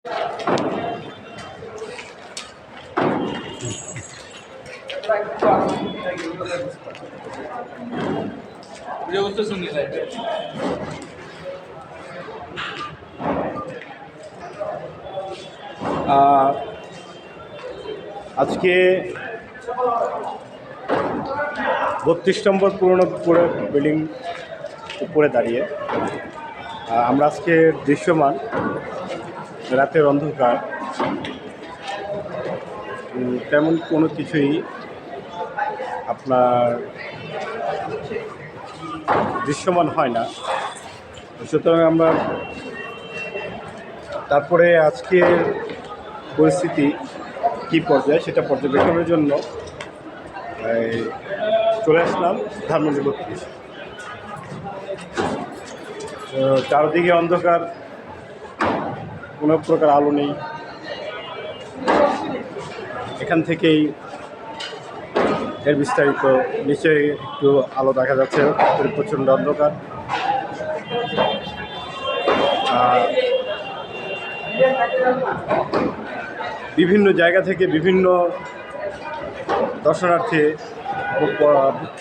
আজকে 32 নম্বর পুরনো বিল্ডিং উপরে দাঁড়িয়ে আমরা আজকে দৃশ্যমান রাতের অন্ধকার, তেমন কোনো কিছুই আপনার দৃশ্যমান হয় না। সুতরাং আমরা তারপরে আজকের পরিস্থিতি কী পর্যায়ে সেটা পর্যবেক্ষণের জন্য চলে আসলাম ধানমন্ডি 32। চারদিকে অন্ধকার, কোনো প্রকার আলো নেই। এখান থেকেই এর বিস্তারিত। নিচে একটু আলো দেখা যাচ্ছে, প্রচণ্ড অন্ধকার। বিভিন্ন জায়গা থেকে বিভিন্ন দর্শনার্থী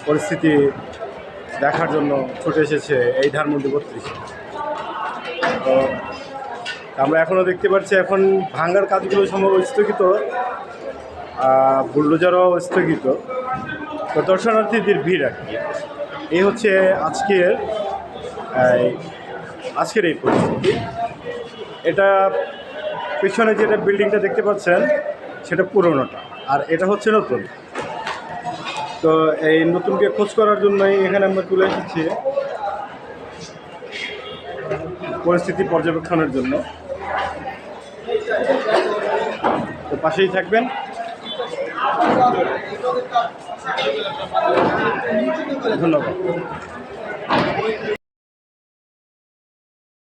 পরিস্থিতি দেখার জন্য ছুটে এসেছে এই ধানমন্ডি 32। তো আমরা এখনও দেখতে পাচ্ছি এখন ভাঙার কাজগুলো সম্ভব স্থগিত, বুলডোজারও স্থগিত। তো দর্শনার্থীদের ভিড় আর কি, এই হচ্ছে আজকের এই পরিস্থিতি। এটা পিছনে যেটা বিল্ডিংটা দেখতে পাচ্ছেন সেটা পুরোনোটা, আর এটা হচ্ছে নতুন। তো এই নতুনকে খোঁজ করার জন্যই এখানে আমরা তুলে এসেছি পরিস্থিতি পর্যবেক্ষণের জন্য। তো পাশেই থাকবেন। ধন্যবাদ।